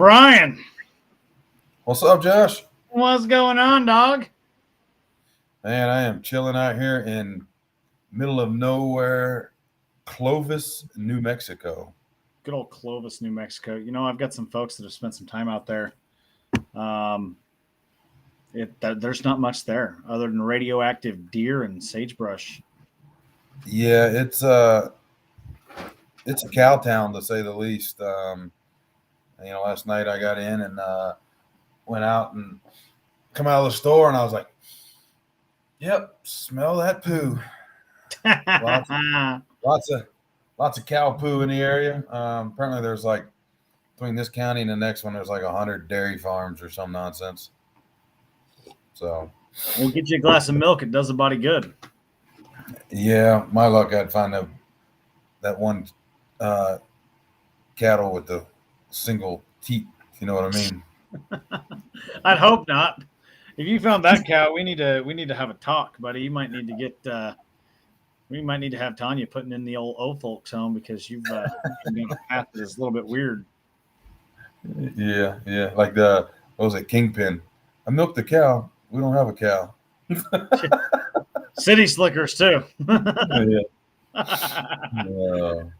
Brian, What's up, Josh? what's going on, dog? Man, I am chilling out here in middle of nowhere, Clovis, New Mexico. Good old Clovis, New Mexico. I've got some folks that have spent some time out there. Um, there's not much there other than radioactive deer and sagebrush. Yeah, it's a cow town to say the least. Last night I got in and went out and come out of the store and I was like, "Yep, smell that poo." Lots, lots of, lots of cow poo in the area. Apparently, there's like between this county and the next one, there's like 100 dairy farms or some nonsense. So, We'll get you a glass of milk. It does the body good. yeah, my luck, I'd find that one cattle with the single teat. You know what I mean? I'd hope not. If you found that cow, we need to have a talk, buddy. You might need to get. We might need to have Tanya putting in the old folks home because you've been on a path that is a little bit weird. Yeah. Like what was it, Kingpin? I milked the cow. We don't have a cow. City slickers too. Yeah.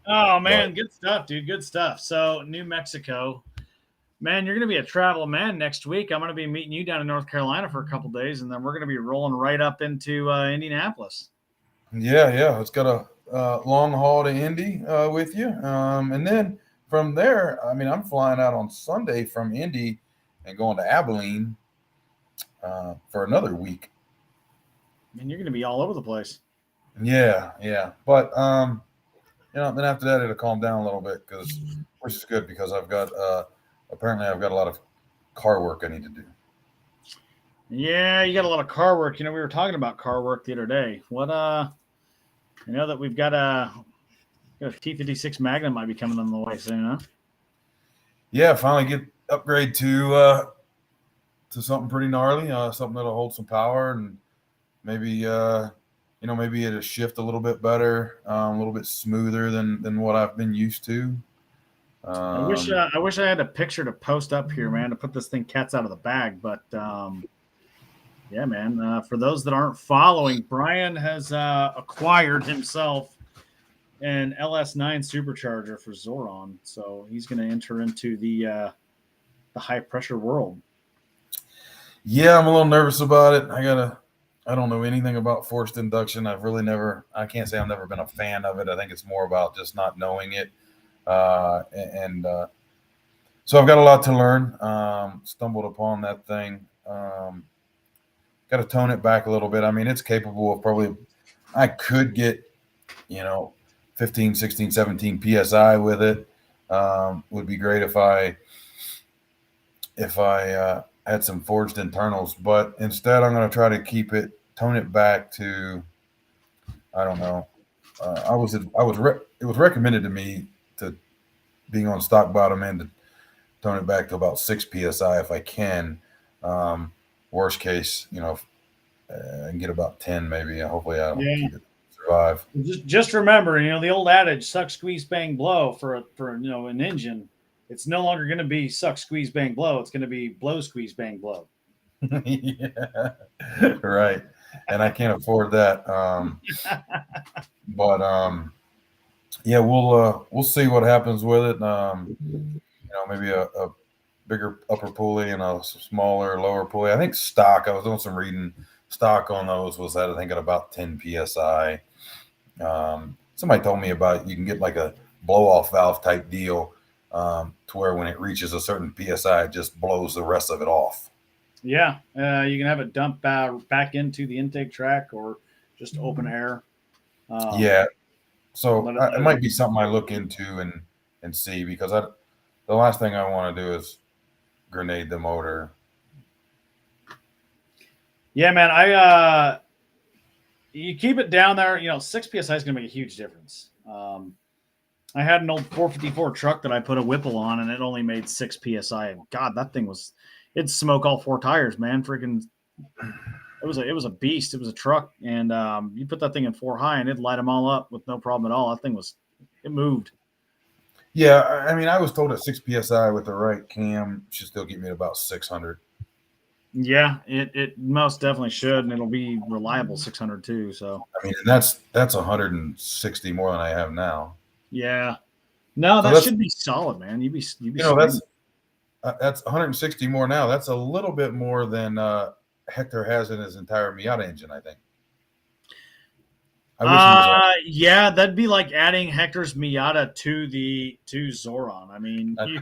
Oh man, good stuff, dude. Good stuff. So New Mexico, man, you're gonna be a travel man next week. I'm gonna be meeting you down in North Carolina for a couple days, and then we're gonna be rolling right up into Indianapolis. Yeah. It's got a long haul to Indy with you, and then from there, I mean, I'm flying out on Sunday from Indy and going to Abilene for another week. And you're gonna be all over the place. Yeah. But then after that, it'll calm down a little bit which is good because I've got apparently I've got a lot of car work I need to do. Yeah, you got a lot of car work. We were talking about car work the other day. What that we've got a T56 Magnum might be coming on the way soon, huh? Yeah, finally get upgrade to something pretty gnarly, something that'll hold some power and maybe maybe it'll shift a little bit better, a little bit smoother than what I've been used to. I wish I had a picture to post up here, man, to put this thing cats out of the bag. But yeah, man. For those that aren't following, Brian has acquired himself an LS9 supercharger for Zoron, so he's going to enter into the high pressure world. Yeah, I'm a little nervous about it. I don't know anything about forced induction. I can't say I've never been a fan of it. I think it's more about just not knowing it. So I've got a lot to learn. Stumbled upon that thing. Got to tone it back a little bit. I mean, it's capable of I could get, 15, 16, 17 PSI with it. Would be great if I had some forged internals, but instead I'm going to try to tone it back to, I don't know. It was recommended to me to being on stock bottom end to tone it back to about 6 PSI if I can. Worst case, I can get about 10 maybe. Hopefully I don't survive. Just remember, the old adage, suck, squeeze, bang, blow for an engine. It's no longer going to be suck, squeeze, bang, blow. It's going to be blow, squeeze, bang, blow. Yeah, right. And I can't afford that. Yeah, we'll see what happens with it. Maybe a bigger upper pulley and a smaller lower pulley. I think stock. I was doing some reading. Stock on those was I think at about 10 psi. Somebody told me about you can get like a blow off valve type deal to where when it reaches a certain psi, it just blows the rest of it off. Yeah, you can have it dump back into the intake track or just open air. Yeah, so it might be something I look into and see because the last thing I want to do is grenade the motor. Yeah, man, you keep it down there. 6 psi is going to make a huge difference. I had an old 454 truck that I put a Whipple on, and it only made 6 psi. God, that thing it'd smoke all 4 tires, man. Freaking, it was a beast. It was a truck, and you put that thing in 4 high, and it'd light them all up with no problem at all. That thing it moved. Yeah, I mean, I was told at 6 psi with the right cam should still get me to about 600. Yeah, it most definitely should, and it'll be reliable 600 too. So I mean, and that's 160 more than I have now. yeah, no, So that that's should be solid, man. You'd be you know sweet. that's 160 more now. That's a little bit more than Hector has in his entire Miata engine. I think. I wish he was on. Yeah, that'd be like adding Hector's Miata to Zoran. I mean, I,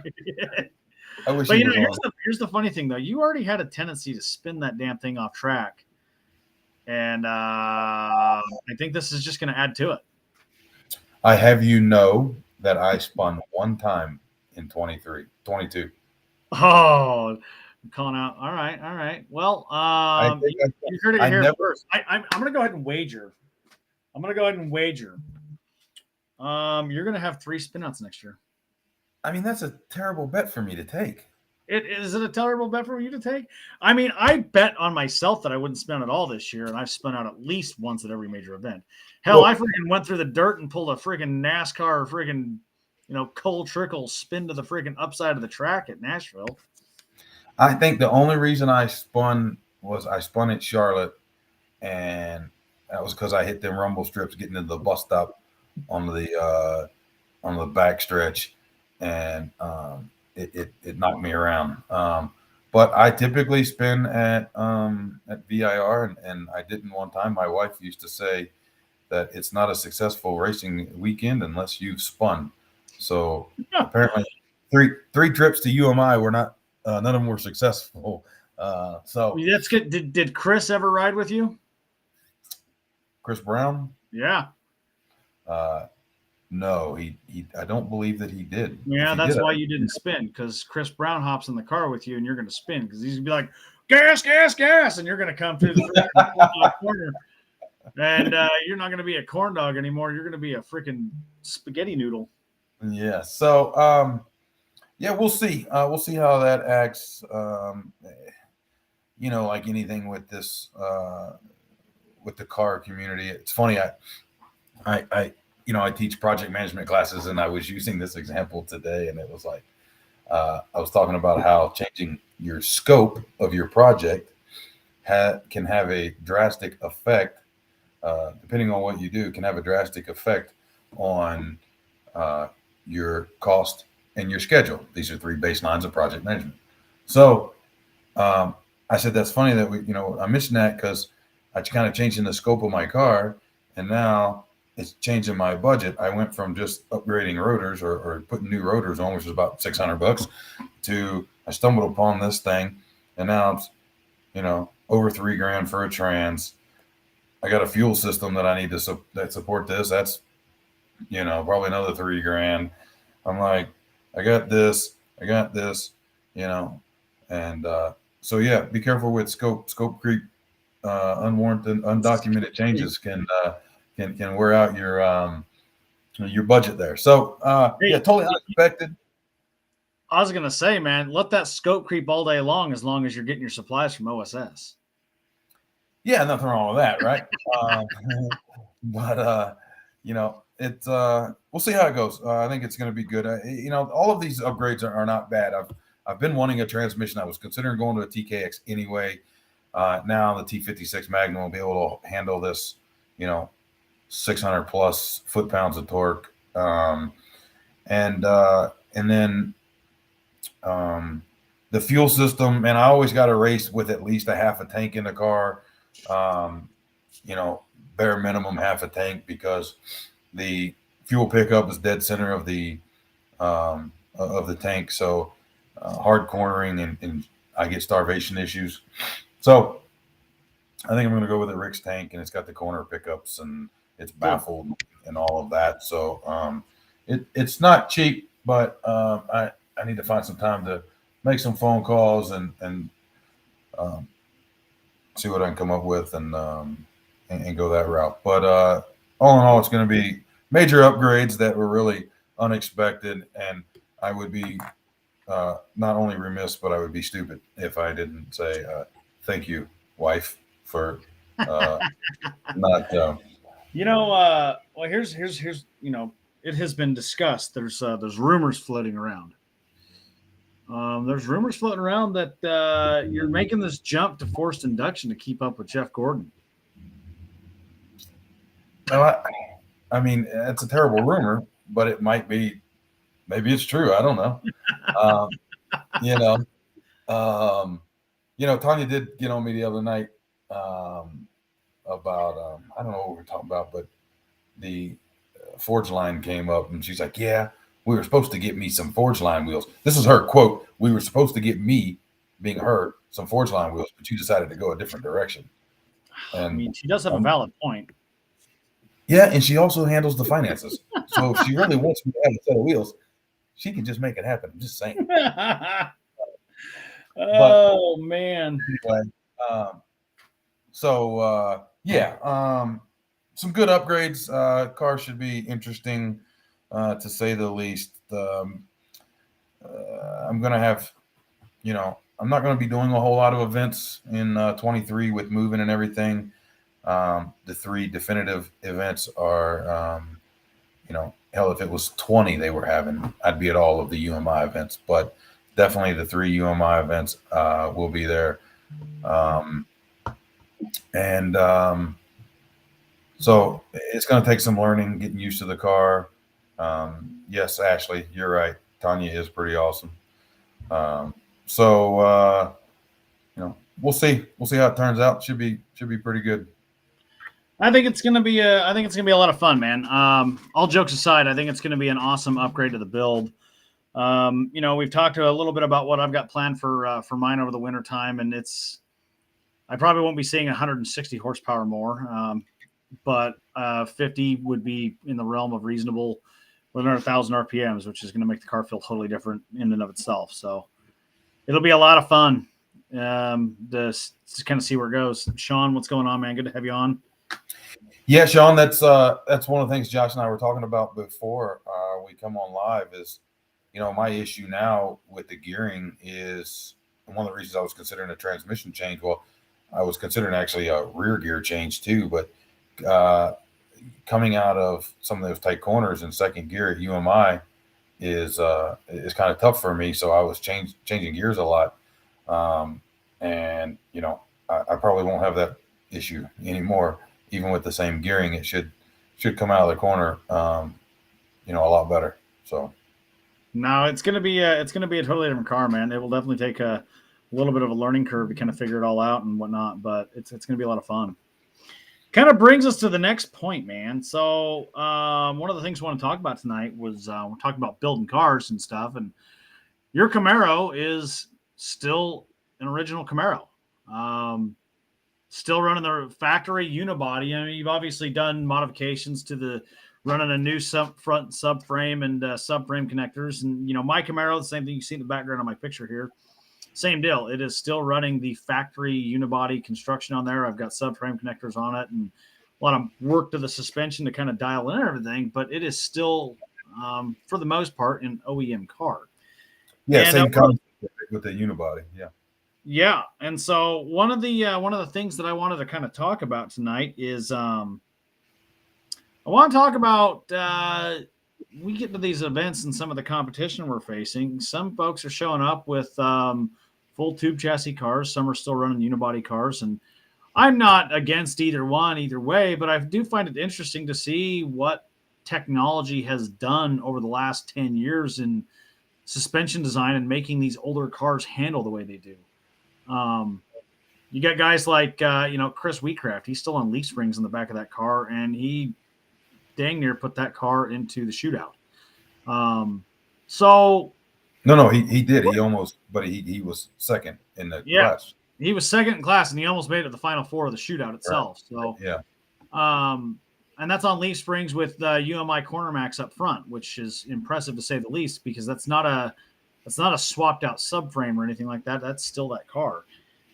I wish but he you know, was on. here's the funny thing though. You already had a tendency to spin that damn thing off track, and I think this is just going to add to it. I have you know that I spun one time in 22. Oh, I'm calling out. All right, all right. Well, I think you heard it I here never. first. I'm going to go ahead and wager. I'm going to go ahead and wager. You're going to have 3 spinouts next year. I mean, that's a terrible bet for me to take. Is it a terrible bet for you to take? I mean, I bet on myself that I wouldn't spin at all this year, and I've spun out at least once at every major event. Hell, Well, I freaking went through the dirt and pulled a freaking NASCAR freaking, cold trickle spin to the freaking upside of the track at Nashville. I think the only reason I spun was I spun at Charlotte, and that was because I hit them rumble strips getting into the bus stop on the back stretch, and it knocked me around. But I typically spin at VIR, and I didn't one time. My wife used to say that it's not a successful racing weekend unless you've spun. So apparently, three trips to UMI were not none of them were successful. So That's good. Did Chris ever ride with you? Chris Brown, Yeah. no, he I don't believe that he did. If Yeah, he that's did, why you didn't spin, because Chris Brown hops in the car with you and you're going to spin because he's going to be like, gas, gas, gas. And you're going to come through the corner. And you're not going to be a corn dog anymore. You're going to be a freaking spaghetti noodle. yeah. So, yeah, we'll see. We'll see how that acts. Like anything with this, with the car community. It's funny. I teach project management classes, and I was using this example today, and it was like I was talking about how changing your scope of your project can have a drastic effect, depending on what you do, can have a drastic effect on your cost and your schedule. These are 3 baselines of project management. So I said that's funny that I mentioned that because I kind of changing the scope of my car, and now it's changing my budget. I went from just upgrading rotors or putting new rotors on, which was about $600, to I stumbled upon this thing, and now it's over $3,000 for a trans. I got a fuel system that I need to that support this. That's probably another $3,000. I'm like, I got this, and so yeah, be careful with scope creep. Unwarranted, undocumented changes can wear out your budget there. So yeah, totally unexpected. I was going to say, man, let that scope creep all day long as you're getting your supplies from OSS. Yeah, nothing wrong with that, right? But it's we'll see how it goes. I think it's going to be good. All of these upgrades are not bad. I've been wanting a transmission. I was considering going to a TKX anyway. Now the T56 Magnum will be able to handle this, 600 plus foot-pounds of torque, and then the fuel system. And I always got to race with at least a half a tank in the car. Bare minimum half a tank, because the fuel pickup is dead center of the tank. So hard cornering and I get starvation issues. So I think I'm going to go with a Rick's tank, and it's got the corner pickups and it's baffled and all of that. So it's not cheap, but I need to find some time to make some phone calls and see what I can come up with and go that route. But all in all, it's going to be major upgrades that were really unexpected, and I would be not only remiss, but I would be stupid if I didn't say thank you, wife, for not. Well, here's it has been discussed. There's rumors floating around. There's rumors floating around that you're making this jump to forced induction to keep up with Jeff Gordon. Well, I mean, it's a terrible rumor, but it might be. Maybe it's true. I don't know. You know, Tanya did get on me the other night about I don't know what we were talking about, but the Forge line came up, and she's like, "Yeah, we were supposed to get me some Forge line wheels." This is her quote. "We were supposed to get me, being her, some Forge line wheels, but you decided to go a different direction." And I mean, she does have a valid point. Yeah, and she also handles the finances. So if she really wants me to have a set of wheels, she can just make it happen. I'm just saying. Oh man. Anyway, some good upgrades. Car should be interesting, to say the least. I'm gonna have, I'm not gonna be doing a whole lot of events in 23 with moving and everything. The 3 definitive events are, hell, if it was 20 they were having, I'd be at all of the UMI events, but definitely the 3 UMI events will be there. So it's going to take some learning, getting used to the car. Yes, Ashley, you're right. Tanya is pretty awesome. We'll see. We'll see how it turns out. Should be pretty good. I think it's gonna be a lot of fun, man. All jokes aside, I think it's gonna be an awesome upgrade to the build. We've talked a little bit about what I've got planned for mine over the winter time, and I probably won't be seeing 160 horsepower more, but 50 would be in the realm of reasonable with another 1,000 RPMs, which is going to make the car feel totally different in and of itself. So it'll be a lot of fun to kind of see where it goes. Sean, what's going on, man? Good to have you on. Yeah, Sean, that's one of the things Josh and I were talking about before we come on live is, my issue now with the gearing is one of the reasons I was considering a transmission change. Well, I was considering actually a rear gear change too, but coming out of some of those tight corners in second gear at UMI is kind of tough for me. So I was changing gears a lot. And I probably won't have that issue anymore. Even with the same gearing, it should come out of the corner, a lot better. So. No, it's gonna be a totally different car, man. It will definitely take a little bit of a learning curve to kind of figure it all out and whatnot, but it's gonna be a lot of fun. Kind of brings us to the next point, man. So one of the things we want to talk about tonight was we're talking about building cars and stuff, and your Camaro is still an original Camaro. Still running the factory unibody. I mean, you've obviously done modifications to running a new front subframe and subframe connectors. And, my Camaro, the same thing you see in the background on my picture here, same deal. It is still running the factory unibody construction on there. I've got subframe connectors on it and a lot of work to the suspension to kind of dial in everything, but it is still, for the most part, an OEM car. Yeah, same concept with the unibody. Yeah. Yeah, and so one of the things that I wanted to kind of talk about tonight is I want to talk about we get to these events and some of the competition we're facing. Some folks are showing up with full tube chassis cars. Some are still running unibody cars, and I'm not against either one, either way. But I do find it interesting to see what technology has done over the last 10 years in suspension design and making these older cars handle the way they do. You got guys like Chris Wheatcraft. He's still on leaf springs in the back of that car, and he dang near put that car into the shootout. No, he did. He almost, but he was second in the class. He was second in class, and he almost made it to the final 4 of the shootout itself. Right. So yeah, and that's on leaf springs with UMI corner max up front, which is impressive to say the least, because that's not a swapped out subframe or anything like that. That's still that car.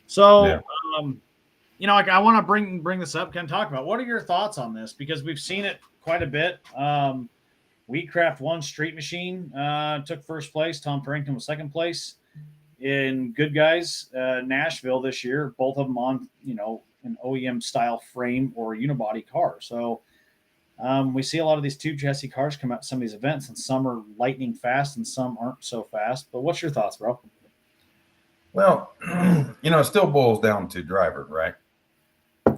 So, I want to bring this up, kind of talk about what are your thoughts on this, because we've seen it quite a bit. Wheatcraft won Street Machine, took first place. Tom Farrington was second place in Good Guys Nashville this year. Both of them on an OEM style frame or unibody car. So, We see a lot of these tube chassis cars come out to some of these events, and some are lightning fast and some aren't so fast. But what's your thoughts, bro? Well, it still boils down to driver, right?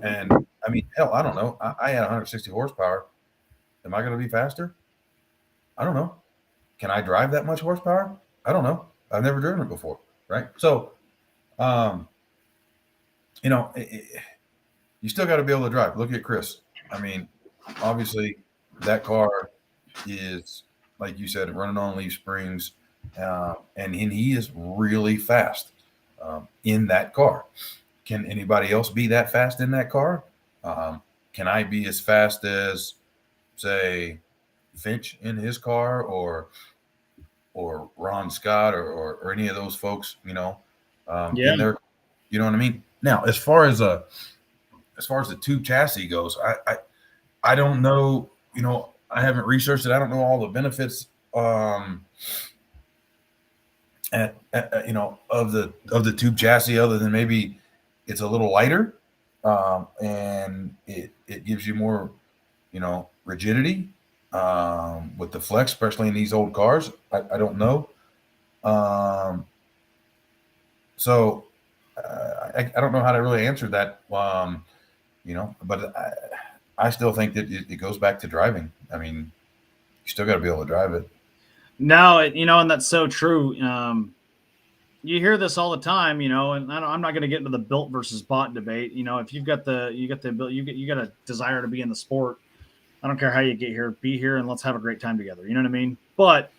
And I mean, hell, I don't know. I had 160 horsepower. Am I going to be faster? I don't know. Can I drive that much horsepower? I don't know. I've never driven it before, right? So, um, you still got to be able to drive. Look at Chris. I mean, obviously, that car is, like you said, running on leaf springs, and he is really fast in that car. Can anybody else be that fast in that car? Can I be as fast as, say, Finch in his car, or Ron Scott, or any of those folks? Yeah. In there, you know what I mean. Now, as far as the tube chassis goes, I don't know. I haven't researched it. I don't know all the benefits of the tube chassis, other than maybe it's a little lighter, and it gives you more rigidity with the flex, especially in these old cars. I don't know. So I don't know how to really answer that. But I still think that it goes back to driving. I mean, you still got to be able to drive it. No, and that's so true. You hear this all the time, and I'm not going to get into the built versus bought debate. If you've got the you got a desire to be in the sport, I don't care how you get here, be here, and let's have a great time together. You know what I mean? But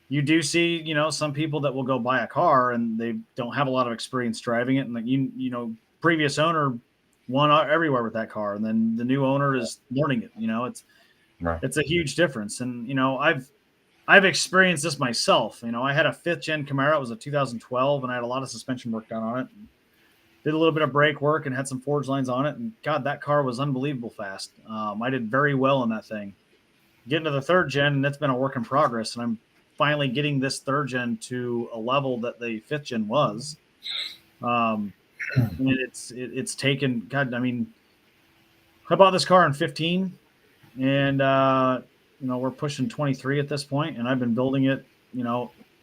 you do see, some people that will go buy a car and they don't have a lot of experience driving it, and previous owner won everywhere with that car, and then the new owner is learning it. It's a huge difference, and I've experienced this myself. I had a 5th gen Camaro. It was a 2012, and I had a lot of suspension work done on it. Did a little bit of brake work and had some forge lines on it. And God, that car was unbelievable fast. I did very well in that thing. Getting to the 3rd gen, and it's been a work in progress. And I'm finally getting this 3rd gen to a level that the 5th gen was. And it's taken. God, I mean, I bought this car in 15, and we're pushing 23 at this point, and I've been building it,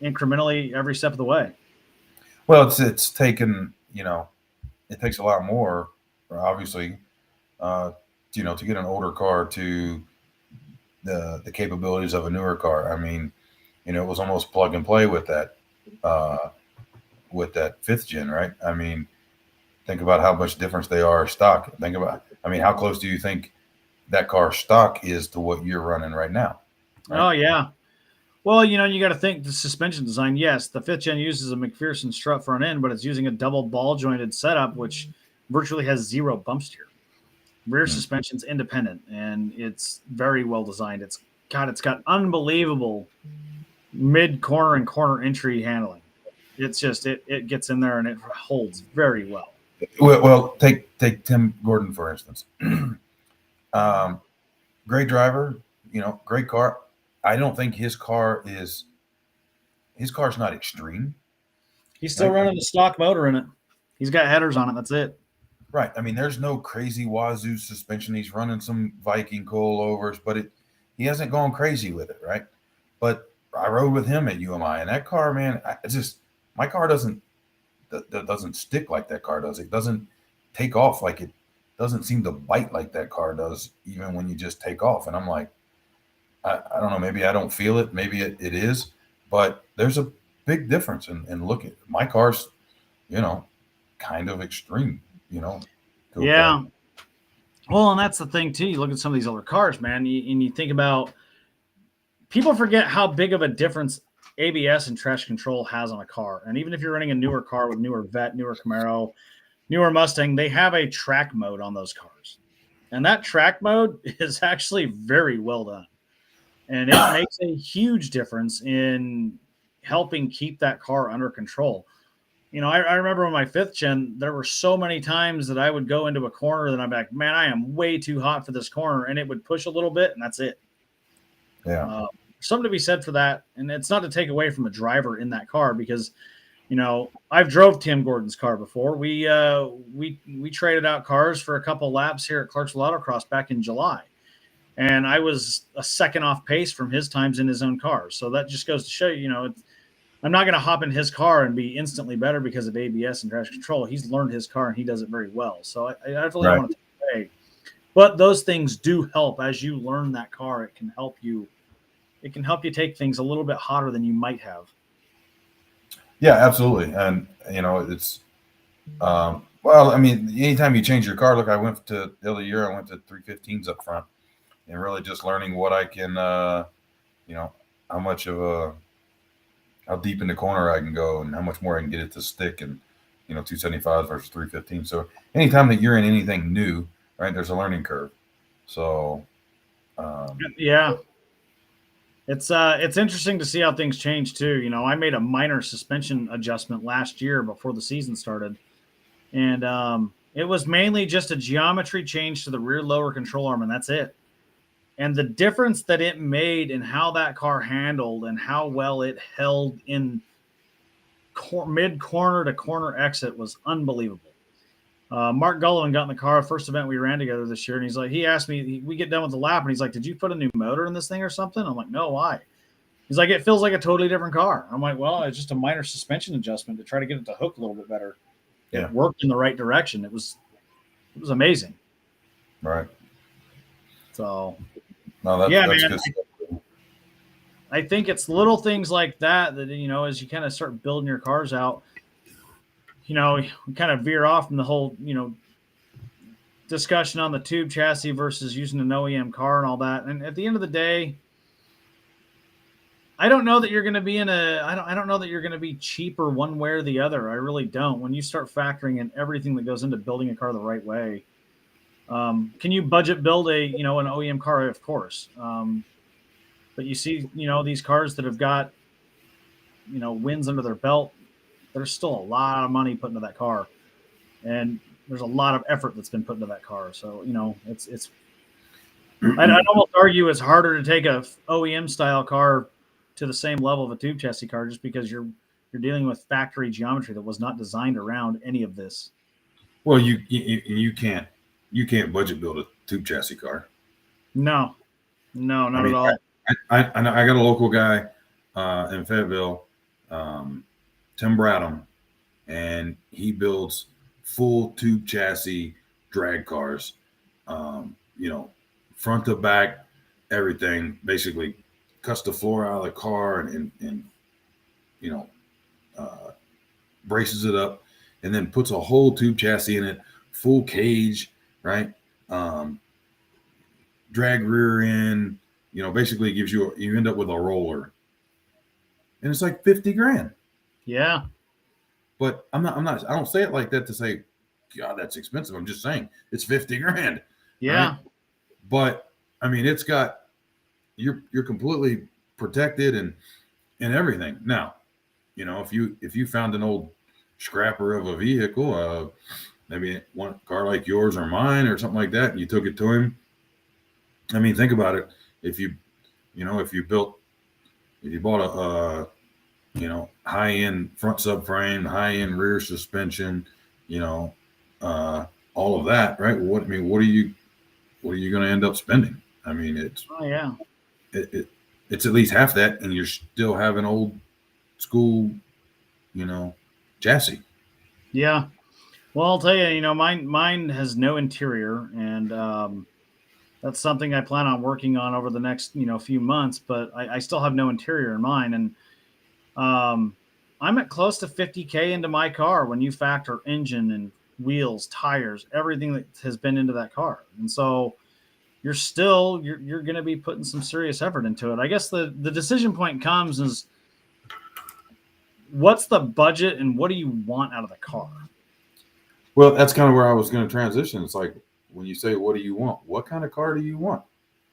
incrementally every step of the way. Well, it's taken, it takes a lot more, obviously, to get an older car to the capabilities of a newer car. I mean, it was almost plug and play with that 5th gen, right? I mean, think about how much difference they are stock. How close do you think that car stock is to what you're running right now? Right? Oh yeah. Well, you got to think the suspension design. Yes, the 5th gen uses a McPherson strut front end, but it's using a double ball jointed setup, which virtually has 0 bump steer. Rear suspension's independent, and it's very well designed. It's got unbelievable mid corner and corner entry handling. It's just it gets in there and it holds very well. Well, take Tim Gordon for instance. Great driver, great car. I don't think his car's not extreme. He's still running the stock motor in it. He's got headers on it. That's it. Right. I mean, there's no crazy wazoo suspension. He's running some Viking coilovers, but he hasn't gone crazy with it, right? But I rode with him at UMI, and that car, man, my car doesn't stick like that car does. It doesn't take off like it doesn't seem to bite like that car does, even when you just take off. And I'm like, I don't know, maybe I don't feel it. Maybe it is, but there's a big difference. And look at my car's, kind of extreme, Yeah. Well, and that's the thing too. You look at some of these older cars, man, and you think about, people forget how big of a difference ABS and traction control has on a car. And even if you're running a newer car with newer Vet, newer Camaro, newer Mustang, they have a track mode on those cars. And that track mode is actually very well done. And it makes a huge difference in helping keep that car under control. I remember on my 5th gen, there were so many times that I would go into a corner that I'm like, man, I am way too hot for this corner. And it would push a little bit, and that's it. Yeah. Something to be said for that. And it's not to take away from the driver in that car, because, I've drove Tim Gordon's car before. We traded out cars for a couple laps here at Clarksville Autocross back in July. and I was a second off pace from his times in his own car. So that just goes to show you, I'm not going to hop in his car and be instantly better because of ABS and traction control. He's learned his car and he does it very well. So I definitely don't want to take away. But those things do help as you learn that car. It can help you. It can help you take things a little bit hotter than you might have. Yeah, absolutely. And it's well, I mean, anytime you change your car, look, I went to the other year. I went to 315s up front, and really just learning what I can, how much of how deep in the corner I can go, and how much more I can get it to stick, and 275s versus 315. So anytime that you're in anything new, right, there's a learning curve. So yeah, it's interesting to see how things change too. I made a minor suspension adjustment last year before the season started, and it was mainly just a geometry change to the rear lower control arm, and that's it. And the difference that it made in how that car handled and how well it held in mid corner to corner exit was unbelievable. Mark Gullivan got in the car, first event we ran together this year, and he asked me, we get done with the lap, and he's like, "Did you put a new motor in this thing or something?" I'm like, "No, why?" He's like, "It feels like a totally different car." I'm like, "Well, it's just a minor suspension adjustment to try to get it to hook a little bit better." Yeah. It worked in the right direction. It was amazing. Right. So, no, that's man, good stuff. I think it's little things like that as you kind of start building your cars out, we kind of veer off from the whole, discussion on the tube chassis versus using an OEM car and all that. And at the end of the day, I don't know that you're going to be I don't know that you're going to be cheaper one way or the other. I really don't. When you start factoring in everything that goes into building a car the right way, can you budget build an OEM car? Of course. But you see, these cars that have got, wins under their belt, there's still a lot of money put into that car, and there's a lot of effort that's been put into that car. So it's I'd almost argue it's harder to take a OEM style car to the same level of a tube chassis car, just because you're dealing with factory geometry that was not designed around any of this. Well, you can't budget build a tube chassis car. No, not at all. I got a local guy in Fayetteville, Tim Bradham, and he builds full tube chassis drag cars, front to back, everything. Basically, cuts the floor out of the car and braces it up, and then puts a whole tube chassis in it, full cage, right? Drag rear end. Basically gives you end up with a roller, and it's like 50 grand. Yeah. But I don't say it like that to say, God, that's expensive. I'm just saying it's 50 grand. Yeah. Right? But I mean, it's got, you're completely protected and everything. Now, if you found an old scrapper of a vehicle, maybe one car like yours or mine or something like that, and you took it to him. I mean, think about it. If you bought a high-end front subframe, high-end rear suspension, all of that, right? What are you going to end up spending? I mean, it's it's at least half that, and you're still having old school, chassis. Yeah. Well, I'll tell you, mine has no interior, and that's something I plan on working on over the next, few months. But I still have no interior in mine, and I'm at close to 50K into my car when you factor engine and wheels, tires, everything that has been into that car. And so you're going to be putting some serious effort into it. I guess the decision point comes is, what's the budget and what do you want out of the car? Well, that's kind of where I was going to transition. It's like, when you say, what do you want? What kind of car do you want?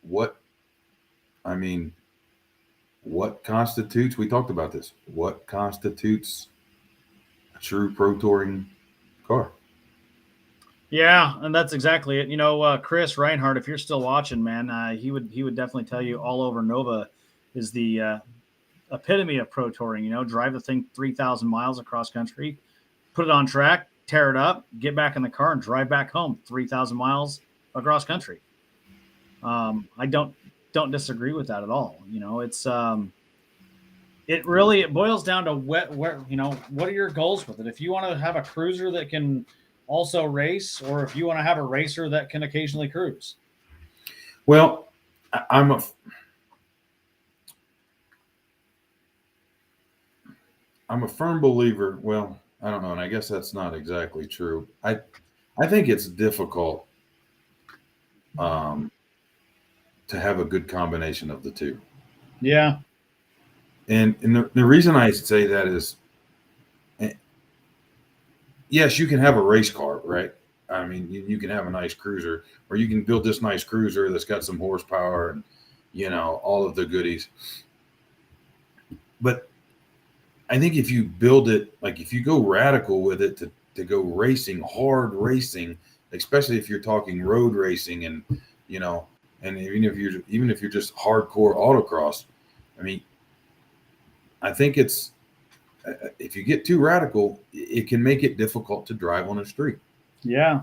What constitutes, we talked about this, what constitutes a true pro touring car? Yeah, and that's exactly it. Chris Reinhardt, if you're still watching, man, he would definitely tell you All Over Nova is the epitome of pro touring. Drive the thing 3,000 miles across country, put it on track, tear it up, get back in the car, and drive back home 3,000 miles across country. I don't disagree with that at all. It's it boils down to where what are your goals with it. If you want to have a cruiser that can also race, or if you want to have a racer that can occasionally cruise. Well, I'm a firm believer. Well, I don't know, and I guess that's not exactly true. I think it's difficult um, to have a good combination of the two. Yeah. And the reason I say that is, eh, yes, you can have a race car, right? I mean, you can have a nice cruiser, or you can build this nice cruiser that's got some horsepower and all of the goodies. But I think if you build it, like if you go radical with it to go racing, hard racing, especially if you're talking road racing, and you know, and even if you're just hardcore autocross, I mean, I think it's if you get too radical, it can make it difficult to drive on a street. Yeah.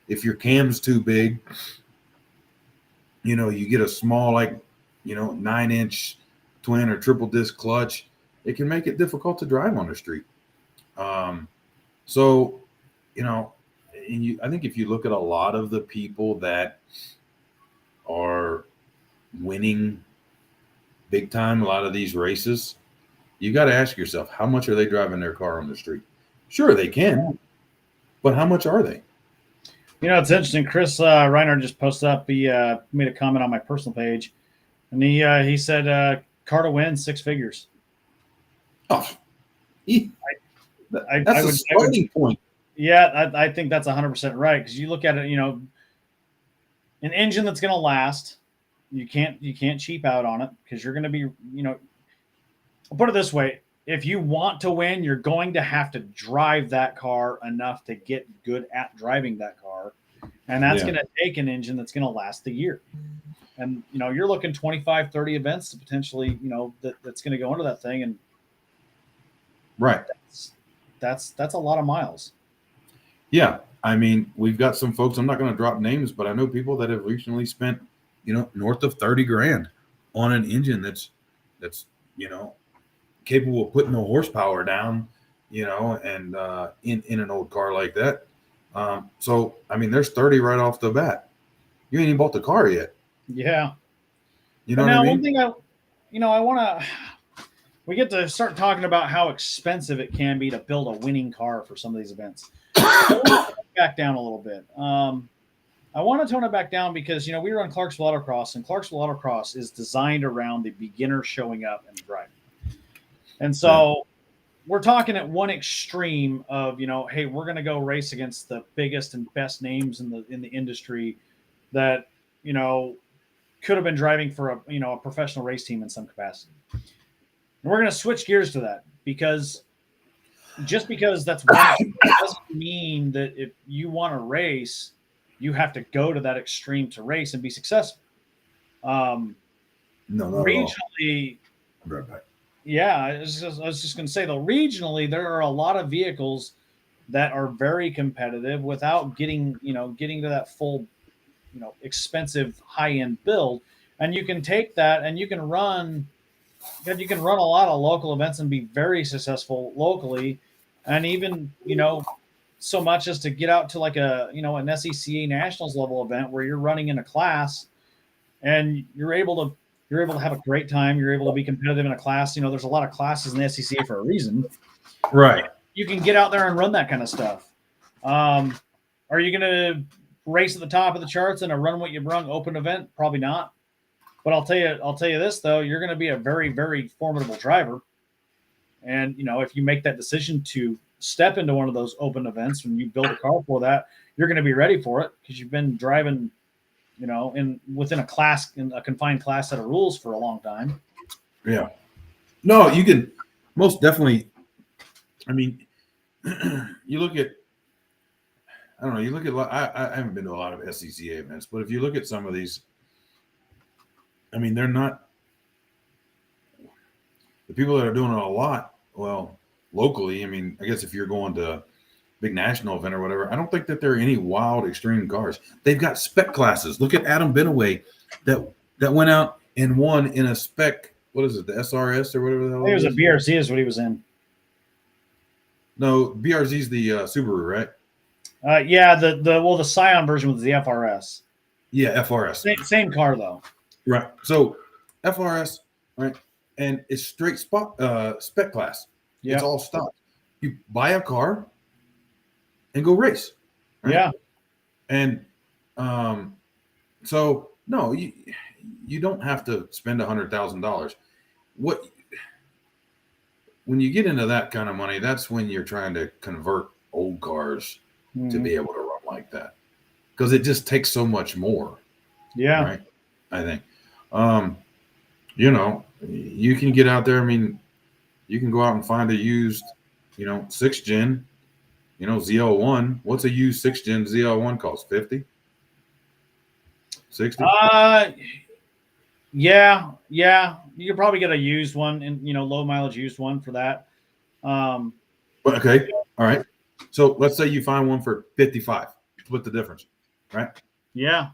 If your cam's too big, you get a small, like 9-inch twin or triple disc clutch, it can make it difficult to drive on the street. So, I think if you look at a lot of the people that are winning big time, a lot of these races, you got to ask yourself, how much are they driving their car on the street? Sure, they can, but how much are they? It's interesting. Chris Reiner just posted up. He made a comment on my personal page, and he said car to win 6 figures. Oh, I that's a would, starting point. Yeah, I think that's 100% right, because you look at it, an engine that's going to last. You can't cheap out on it, because you're going to be, I'll put it this way: if you want to win, you're going to have to drive that car enough to get good at driving that car, and that's going to take an engine that's going to last the year. And you're looking 25, 30 events to potentially, that's going to go into that thing, and right. That's a lot of miles. Yeah, I mean, we've got some folks. I'm not going to drop names, but I know people that have recently spent, north of 30 grand on an engine that's capable of putting the horsepower down, and in an old car like that. So I mean, there's 30 right off the bat. You ain't even bought the car yet. Yeah. You But know what now, I mean? one thing I want to, we get to start talking about how expensive it can be to build a winning car for some of these events. Back down a little bit. I want to tone it back down because we run Clarksville Autocross, and Clarksville Autocross is designed around the beginner showing up and driving. And so we're talking at one extreme of hey, we're going to go race against the biggest and best names in the industry that could have been driving for a professional race team in some capacity. And we're going to switch gears to that, because just because that's one doesn't mean that if you want to race, you have to go to that extreme to race and be successful. No, not regionally, right back. Yeah, I was just going to say, though, regionally there are a lot of vehicles that are very competitive without getting to that full, expensive high end build, and you can take that and you can run a lot of local events and be very successful locally, and even so much as to get out to like an SECA nationals level event where you're running in a class and you're able to have a great time. You're able to be competitive in a class. There's a lot of classes in the SECA for a reason. Right. You can get out there and run that kind of stuff. Are you going to race at the top of the charts in a run what you've run open event? Probably not. But I'll tell you this, though, you're going to be a very, very formidable driver. And, if you make that decision to step into one of those open events and you build a car for that, you're going to be ready for it, because you've been driving, within a confined class set of rules for a long time. Yeah. No, you can most definitely. I mean, you look at, I don't know, you look at, I haven't been to a lot of SCCA events, but if you look at some of these, I mean, they're not, the people that are doing it a lot, well, locally, I mean, I guess if you're going to big national event or whatever, I don't think that there are any wild extreme cars. They've got spec classes. Look at Adam Benaway that went out and won in a spec. What is it? The SRS or whatever the hell It was a BRZ is what he was in. No, BRZ's the Subaru, right? Yeah, the Scion version was the FRS. Yeah, FRS. Same car though. Right. So FRS, right, and it's straight spec class. Yep. It's all stock. You buy a car and go race. Right? Yeah. And so no, you don't have to spend $100,000. When you get into that kind of money, that's when you're trying to convert old cars to be able to run like that, because it just takes so much more. Yeah. Right. I think, you can get out there. I mean, you can go out and find a used, 6th gen, ZL1. What's a used 6th gen ZL1 cost? 50? 60? Yeah. You could probably get a used one and low mileage used one for that. Okay. All right. So let's say you find one for 55. Split the difference, right? Yeah.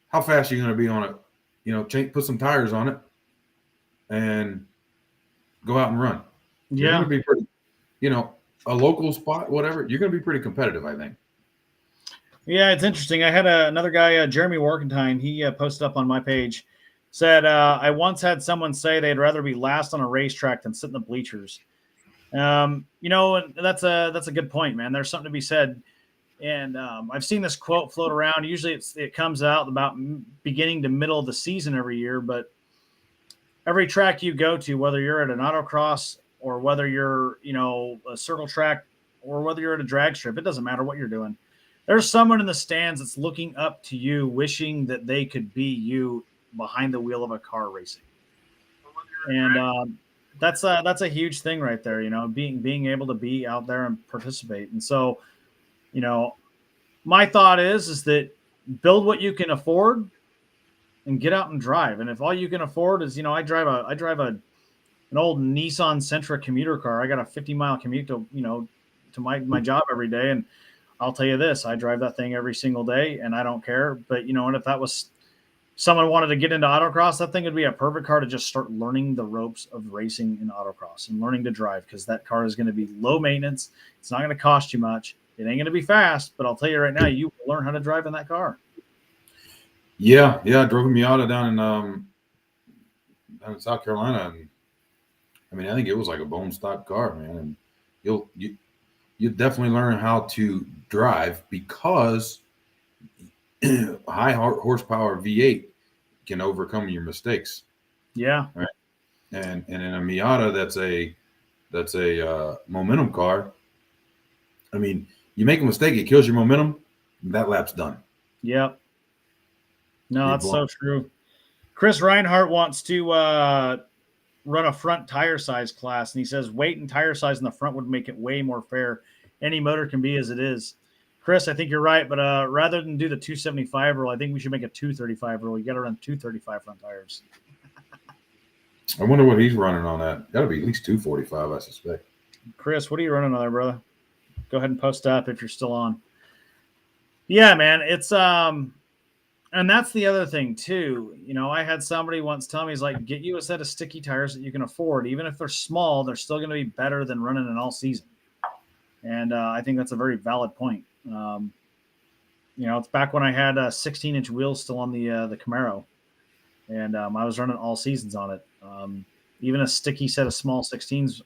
How fast are you going to be on it? Put some tires on it and go out and run. You're going to be pretty, a local spot, whatever. You're going to be pretty competitive, I think. Yeah, it's interesting. I had another guy, Jeremy Warkentine. He posted up on my page, said, I once had someone say they'd rather be last on a racetrack than sit in the bleachers. That's a good point, man. There's something to be said. And I've seen this quote float around. Usually it comes out about beginning to middle of the season every year, but every track you go to, whether you're at an autocross or whether you're, a circle track or whether you're at a drag strip, it doesn't matter what you're doing. There's someone in the stands that's looking up to you, wishing that they could be you behind the wheel of a car racing. And that's a huge thing right there, being able to be out there and participate. And so, my thought is that build what you can afford and get out and drive. And if all you can afford is, I drive an old Nissan Sentra commuter car. I got a 50-mile commute to my job every day. And I'll tell you this, I drive that thing every single day and I don't care. But, and if that was someone wanted to get into autocross, that thing would be a perfect car to just start learning the ropes of racing in autocross and learning to drive, because that car is going to be low maintenance. It's not going to cost you much. It ain't going to be fast, but I'll tell you right now, you will learn how to drive in that car. Yeah. I drove a Miata down in South Carolina, and I mean, I think it was like a bone stock car, man. And you definitely learn how to drive, because high horsepower V8 can overcome your mistakes. Yeah. Right. And in a Miata, that's a momentum car. I mean, you make a mistake, it kills your momentum, that lap's done. Yep. No, that's so true. Chris Reinhardt wants to run a front tire size class, and he says weight and tire size in the front would make it way more fair. Any motor can be as it is. Chris, I think you're right, but rather than do the 275 rule, I think we should make a 235 rule. You got to run 235 front tires. I wonder what he's running on that. Got to be at least 245, I suspect. Chris, what are you running on there, brother? Go ahead and post up if you're still on. Yeah, man, it's and that's the other thing too. I had somebody once tell me, he's like, get you a set of sticky tires that you can afford. Even if they're small, they're still going to be better than running an all season. And I think that's a very valid point. It's back when I had 16-inch wheels still on the Camaro, and I was running all seasons on it. Even a sticky set of small 16s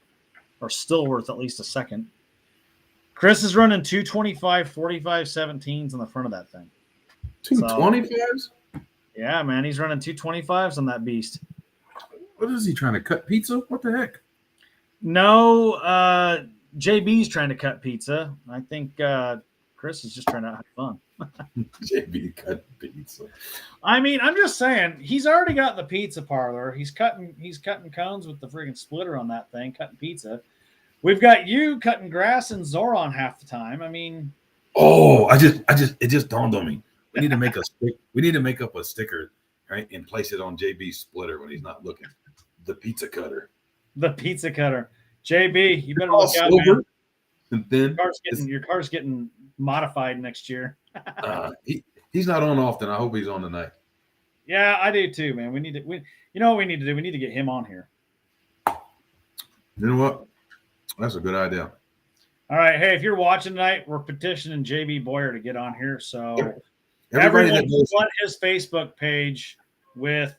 are still worth at least a second. Chris is running 225 45 17s on the front of that thing. 225s? So, yeah, man, he's running 225s on that beast. What is he trying to cut pizza? What the heck? No, JB's trying to cut pizza. I think Chris is just trying to have fun. JB cut pizza. I mean, I'm just saying, he's already got the pizza parlor. He's cutting cones with the freaking splitter on that thing, cutting pizza. We've got you cutting grass and Zoron half the time. I mean, it just dawned on me. We need to make up a sticker, right, and place it on JB's splitter when he's not looking. The pizza cutter. The pizza cutter. JB, you better look out, man. and then your car's getting modified next year. He's not on often. I hope he's on tonight. Yeah, I do too, man. You know what we need to do? We need to get him on here. You know what? That's a good idea. All right. Hey, if you're watching tonight, we're petitioning JB Boyer to get on here. So Everybody everyone flood his Facebook page with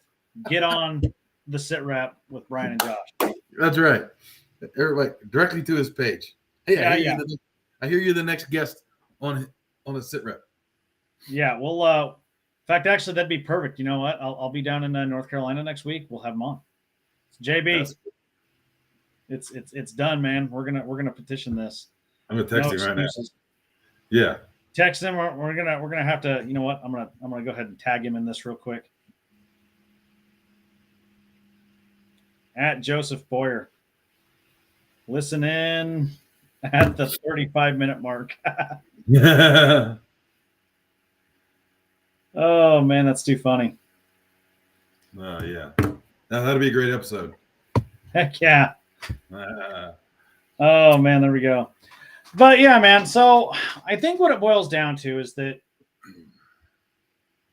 get on the SITREP with Brian and Josh. That's right. Everybody directly to his page. Hey, Yeah, I hear you're the next guest on a SITREP. Yeah, well, in fact, actually, that'd be perfect. You know what? I'll be down in North Carolina next week. We'll have him on. JB, it's done, man. We're gonna petition this. I'm gonna text him right now. Yeah, text him. We're gonna have to. You know what? I'm gonna go ahead and tag him in this real quick. At Joseph Boyer. Listen in at the 35-minute mark. Yeah. Oh man, that's too funny. Oh yeah. Now that'll be a great episode. Heck yeah. Oh man, there we go. But yeah, man. So I think what it boils down to is that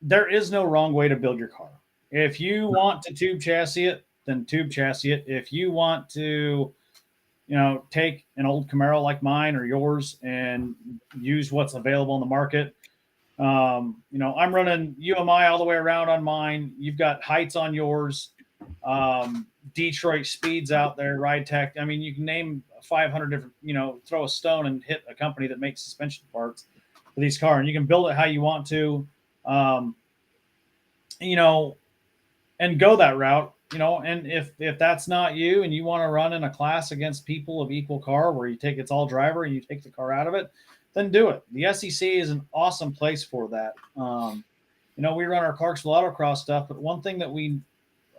there is no wrong way to build your car. If you want to tube chassis it, then tube chassis it. If you want to, take an old Camaro like mine or yours and use what's available in the market. I'm running UMI all the way around on mine. You've got Heights on yours. Detroit Speeds out there, Ride Tech. I mean, you can name 500 different, throw a stone and hit a company that makes suspension parts for these cars, and you can build it how you want to, and go that route, and if that's not you and you want to run in a class against people of equal car where it's all driver and you take the car out of it, then do it. The SEC is an awesome place for that. We run our Clarksville Autocross stuff, but one thing that we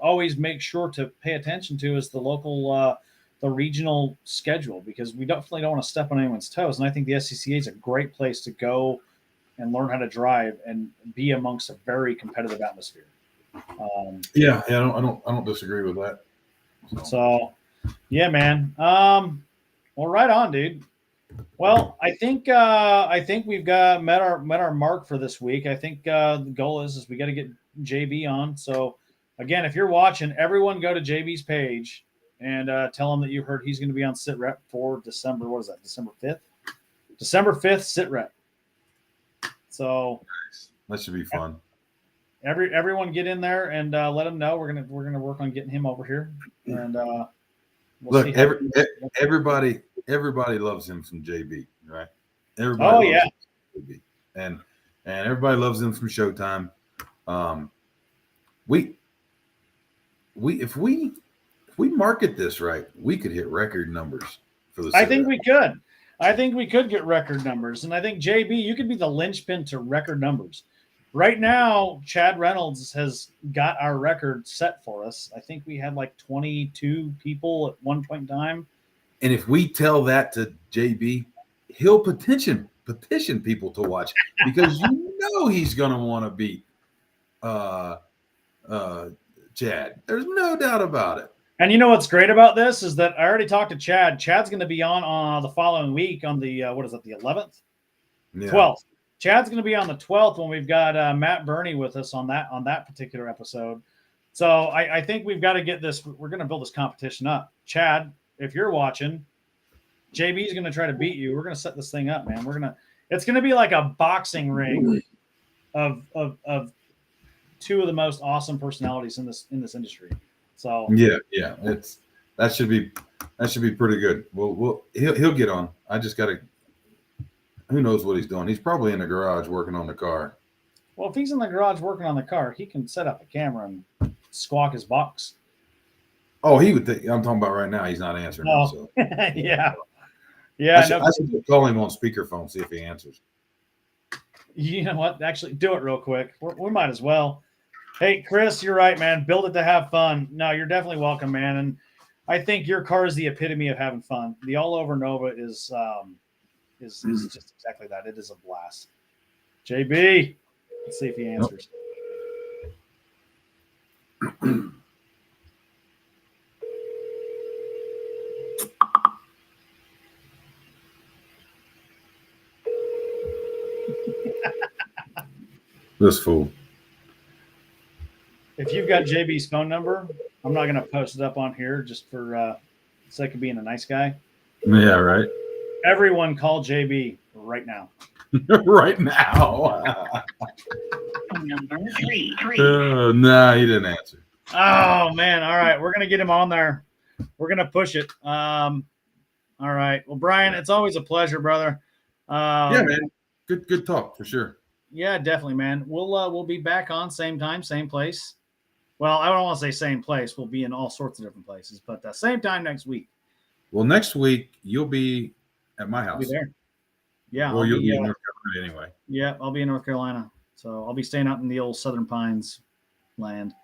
always make sure to pay attention to is the local, the regional schedule, because we definitely don't want to step on anyone's toes. And I think the SCCA is a great place to go and learn how to drive and be amongst a very competitive atmosphere. I don't disagree with that. So yeah, man. Well, right on, dude. Well, I think we've met our mark for this week. I think the goal is we got to get JB on. So again, if you're watching, everyone go to JB's page and tell him that you heard he's going to be on SITREP for December. What is that? December 5th? December 5th, SITREP. So that should be fun. Everyone get in there and let him know. We're gonna work on getting him over here. And look, everybody loves him from JB, right? Everybody. Loves him from JB. And everybody loves him from Showtime. If we market this right, we could hit record numbers for the. I think we could. I think we could get record numbers, and I think JB, you could be the linchpin to record numbers. Right now, Chad Reynolds has got our record set for us. I think we had like 22 people at one point in time. And if we tell that to JB, he'll petition people to watch because he's going to want to beat Chad. There's no doubt about it. And you know what's great about this is that I already talked to Chad. Chad's going to be on the following week on the, the 11th? Yeah. 12th. Chad's going to be on the 12th when we've got Matt Burney with us on that particular episode. So I think we've got to get this. We're going to build this competition up. Chad, if you're watching, JB's going to try to beat you. We're going to set this thing up, man. It's going to be like a boxing ring of two of the most awesome personalities in this industry. So yeah, that should be pretty good. He'll get on. I just got to. Who knows what he's doing? He's probably in the garage working on the car. Well, if he's in the garage working on the car, he can set up a camera and squawk his box. Oh, he would think. I'm talking about right now. He's not answering. Oh, so. yeah. I should call him on speakerphone, see if he answers. You know what? Actually, do it real quick. We might as well. Hey, Chris, you're right, man. Build it to have fun. No, you're definitely welcome, man. And I think your car is the epitome of having fun. The All Over Nova is just exactly that. It is a blast. JB, let's see if he answers. This fool. If you've got JB's phone number, I'm not going to post it up on here just for sake of being a nice guy. Yeah, right. Everyone call JB right now. Right now. Number three. Nah, he didn't answer. Oh man! All right, we're gonna get him on there. We're gonna push it. All right. Well, Brian, it's always a pleasure, brother. Yeah, man. Good talk for sure. Yeah, definitely, man. We'll be back on same time, same place. Well, I don't want to say same place. We'll be in all sorts of different places, but same time next week. Well, next week you'll be at my house. I'll be there. Yeah. Well, you'll be in North Carolina anyway. Yeah, I'll be in North Carolina. So I'll be staying out in the old Southern Pines land.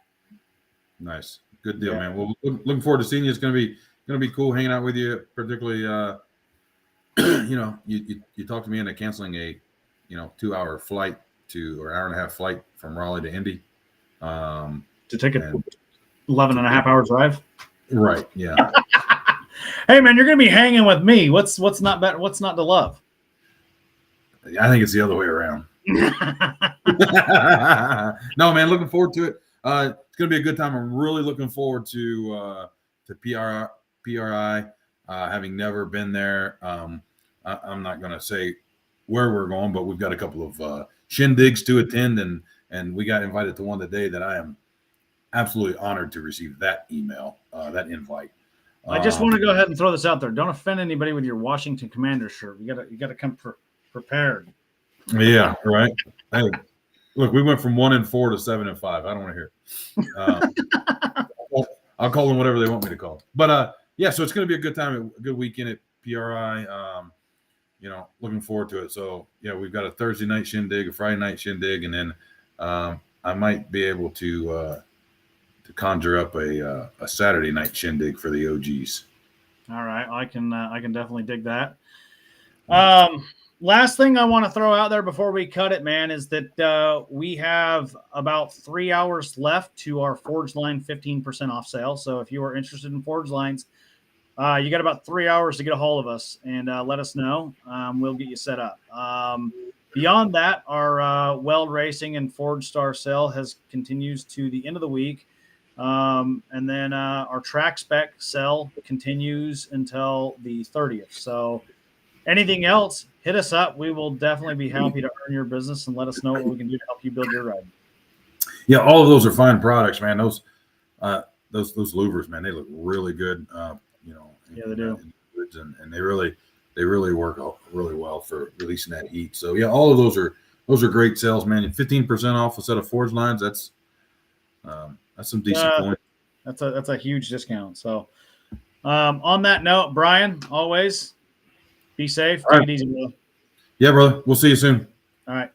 Nice. Good deal, man. Well, looking forward to seeing you. It's gonna be cool hanging out with you, particularly you talked to me into canceling a 2-hour flight or hour and a half flight from Raleigh to Indy. To take a 11 and a half hour drive. Right. Yeah. Hey man, you're gonna be hanging with me. What's not better? What's not to love? I think it's the other way around. No, man, looking forward to it. It's gonna be a good time. I'm really looking forward to PRI. Having never been there, I'm not gonna say where we're going, but we've got a couple of shindigs to attend, and we got invited to one today that I am absolutely honored to receive that email, that invite. I just want to go ahead and throw this out there. Don't offend anybody with your Washington Commanders shirt. You gotta come prepared. Yeah, right. Hey, look, we went from 1-4 to 7-5. I don't want to hear it. I'll call them whatever they want me to call them. But yeah, so it's going to be a good time, a good weekend at PRI. Looking forward to it. So yeah, we've got a Thursday night shindig, a Friday night shindig, and then I might be able to conjure up a Saturday night shindig for the OGs. All right, I can definitely dig that. Last thing I want to throw out there before we cut it, man, is that we have about 3 hours left to our Forge Line 15% off sale. So if you are interested in Forge Lines, you got about 3 hours to get a hold of us and let us know. We'll get you set up. Beyond that, our Weld Racing and Forge Star sale continues to the end of the week. And then our track spec sale continues until the 30th. So anything else, hit us up. We will definitely be happy to earn your business and let us know what we can do to help you build your ride. Yeah, all of those are fine products, man. Those louvers, man, they look really good. Yeah, they do. And they really work out really well for releasing that heat. So yeah, all of those are great sales, man. And 15% off a set of Forge Lines. That's some decent point. That's a huge discount. So on that note, Brian, always be safe. Take it easy, bro. Yeah, brother. We'll see you soon. All right.